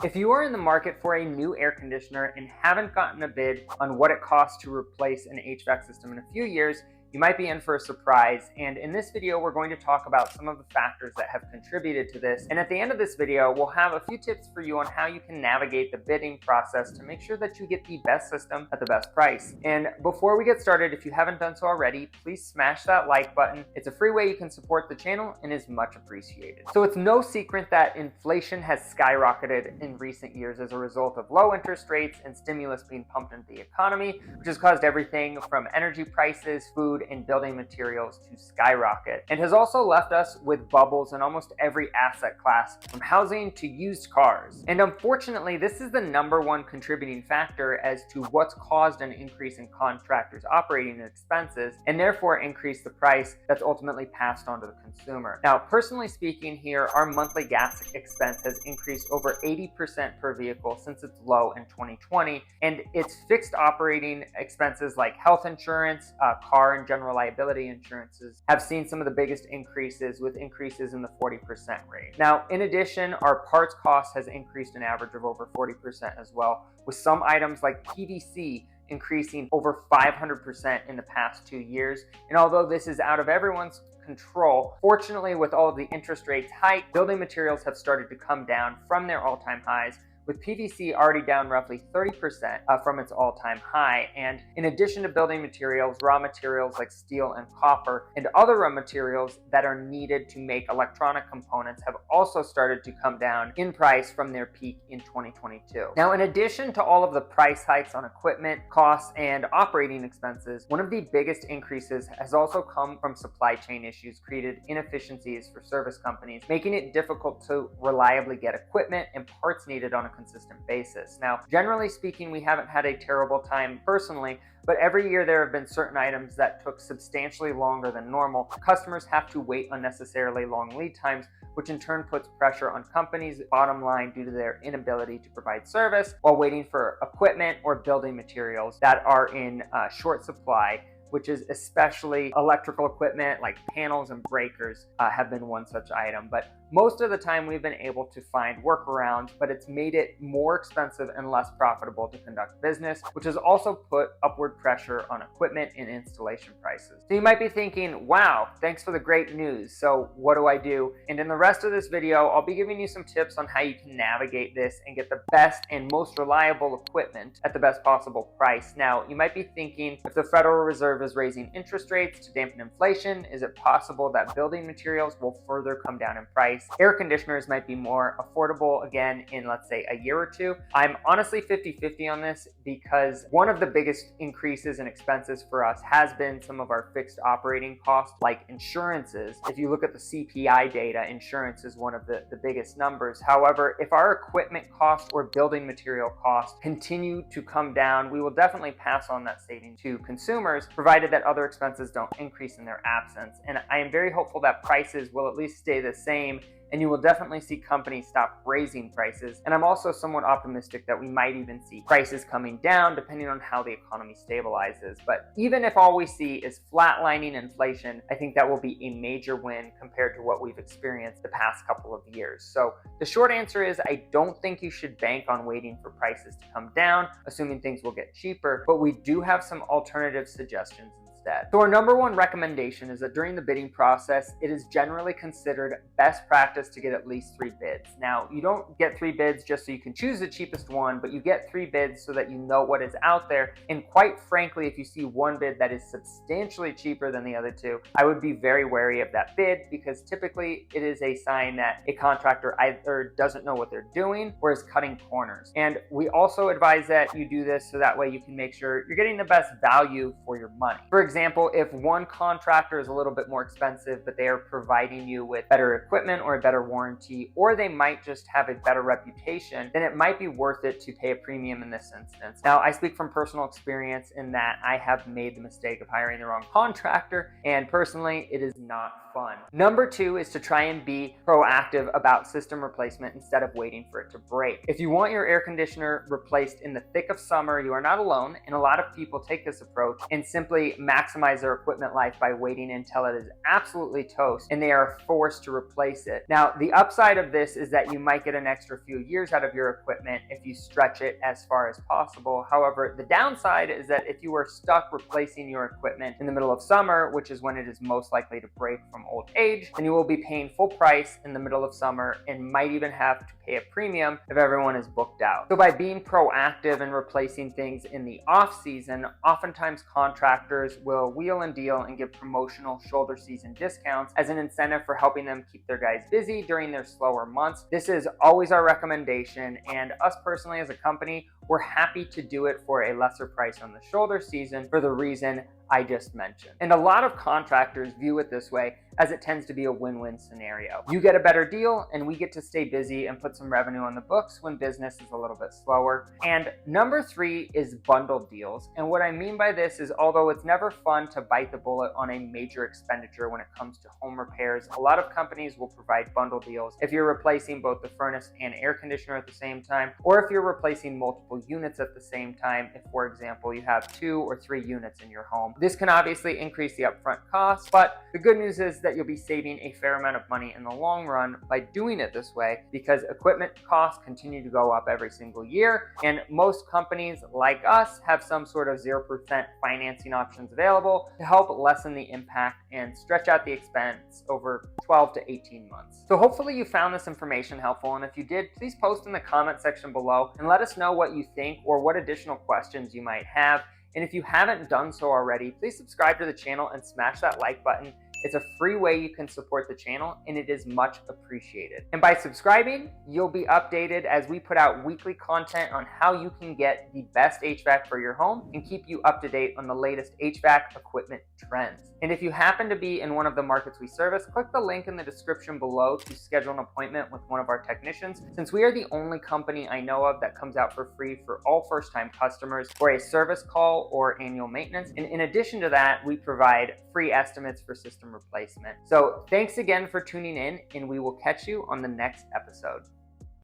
If you are in the market for a new air conditioner and haven't gotten a bid on what it costs to replace an HVAC system in a few years, you might be in for a surprise. And in this video, we're going to talk about some of the factors that have contributed to this. And at the end of this video, we'll have a few tips for you on how you can navigate the bidding process to make sure that you get the best system at the best price. And before we get started, if you haven't done so already, please smash that like button. It's a free way you can support the channel and is much appreciated. So it's no secret that inflation has skyrocketed in recent years as a result of low interest rates and stimulus being pumped into the economy, which has caused everything from energy prices, food, and building materials to skyrocket, and has also left us with bubbles in almost every asset class, from housing to used cars. And unfortunately, this is the #1 contributing factor as to what's caused an increase in contractors' operating expenses, and therefore increase the price that's ultimately passed on to the consumer. Now, personally speaking here, our monthly gas expense has increased over 80% per vehicle since its low in 2020, and its fixed operating expenses like health insurance, car and general liability insurances have seen some of the biggest increases, with increases in the 40% range. Now, in addition, our parts cost has increased an average of over 40% as well, with some items like PVC increasing over 500% in the past 2 years. And although this is out of everyone's control, fortunately, with all of the interest rates hiked, building materials have started to come down from their all-time highs, with PVC already down roughly 30% from its all-time high. And in addition to building materials, raw materials like steel and copper and other raw materials that are needed to make electronic components have also started to come down in price from their peak in 2022. Now, in addition to all of the price hikes on equipment, costs, and operating expenses, one of the biggest increases has also come from supply chain issues, created inefficiencies for service companies, making it difficult to reliably get equipment and parts needed on a consistent basis. Now, generally speaking, we haven't had a terrible time personally, but every year there have been certain items that took substantially longer than normal. Customers have to wait unnecessarily long lead times, which in turn puts pressure on companies' bottom line due to their inability to provide service while waiting for equipment or building materials that are in short supply, which is especially electrical equipment like panels and breakers have been one such item. But most of the time we've been able to find workarounds, but it's made it more expensive and less profitable to conduct business, which has also put upward pressure on equipment and installation prices. So you might be thinking, wow, thanks for the great news. So what do I do? And in the rest of this video, I'll be giving you some tips on how you can navigate this and get the best and most reliable equipment at the best possible price. Now, you might be thinking, if the Federal Reserve is raising interest rates to dampen inflation, is it possible that building materials will further come down in price? Air conditioners might be more affordable again in, let's say, a year or two. I'm honestly 50-50 on this, because one of the biggest increases in expenses for us has been some of our fixed operating costs like insurances. If you look at the CPI data, insurance is one of the biggest numbers. However, if our equipment costs or building material costs continue to come down, we will definitely pass on that saving to consumers, provided that other expenses don't increase in their absence. And I am very hopeful that prices will at least stay the same, and you will definitely see companies stop raising prices. And I'm also somewhat optimistic that we might even see prices coming down depending on how the economy stabilizes. But even if all we see is flatlining inflation, I think that will be a major win compared to what we've experienced the past couple of years. So the short answer is, I don't think you should bank on waiting for prices to come down, assuming things will get cheaper, but we do have some alternative suggestions instead. So our #1 recommendation is that during the bidding process, it is generally considered best practice to get at least 3 bids. Now, you don't get 3 bids just so you can choose the cheapest one, but you get 3 bids so that you know what is out there. And quite frankly, if you see one bid that is substantially cheaper than the other 2, I would be very wary of that bid, because typically it is a sign that a contractor either doesn't know what they're doing or is cutting corners. And we also advise that you do this so that way you can make sure you're getting the best value for your money. For example, if one contractor is a little bit more expensive, but they are providing you with better equipment or a better warranty, or they might just have a better reputation, then it might be worth it to pay a premium in this instance. Now, I speak from personal experience in that I have made the mistake of hiring the wrong contractor, and personally, it is not fun. #2 is to try and be proactive about system replacement instead of waiting for it to break. If you want your air conditioner replaced in the thick of summer, you are not alone, and a lot of people take this approach and simply maximize their equipment life by waiting until it is absolutely toast and they are forced to replace it. Now, the upside of this is that you might get an extra few years out of your equipment if you stretch it as far as possible. However, the downside is that if you are stuck replacing your equipment in the middle of summer, which is when it is most likely to break from old age, then you will be paying full price in the middle of summer and might even have to pay a premium if everyone is booked out. So by being proactive and replacing things in the off season, oftentimes contractors will wheel and deal and give promotional shoulder season discounts as an incentive for helping them keep their guys busy during their slower months. This is always our recommendation, and us personally as a company, we're happy to do it for a lesser price on the shoulder season for the reason I just mentioned. And a lot of contractors view it this way, as it tends to be a win-win scenario. You get a better deal and we get to stay busy and put some revenue on the books when business is a little bit slower. And number 3 is bundled deals. And what I mean by this is, although it's never fun to bite the bullet on a major expenditure when it comes to home repairs, a lot of companies will provide bundle deals if you're replacing both the furnace and air conditioner at the same time, or if you're replacing multiple units at the same time, if for example you have 2 or 3 units in your home. This can obviously increase the upfront costs, but the good news is that you'll be saving a fair amount of money in the long run by doing it this way, because equipment costs continue to go up every single year, and most companies like us have some sort of 0% financing options available to help lessen the impact and stretch out the expense over 12 to 18 months. So hopefully you found this information helpful, and if you did, please post in the comment section below and let us know what you think or what additional questions you might have. And if you haven't done so already, please subscribe to the channel and smash that like button. It's a free way you can support the channel, and it is much appreciated. And by subscribing, you'll be updated as we put out weekly content on how you can get the best HVAC for your home and keep you up to date on the latest HVAC equipment trends. And if you happen to be in one of the markets we service, click the link in the description below to schedule an appointment with one of our technicians, since we are the only company I know of that comes out for free for all first-time customers for a service call or annual maintenance. And in addition to that, we provide free estimates for system replacement. So thanks again for tuning in, and we will catch you on the next episode.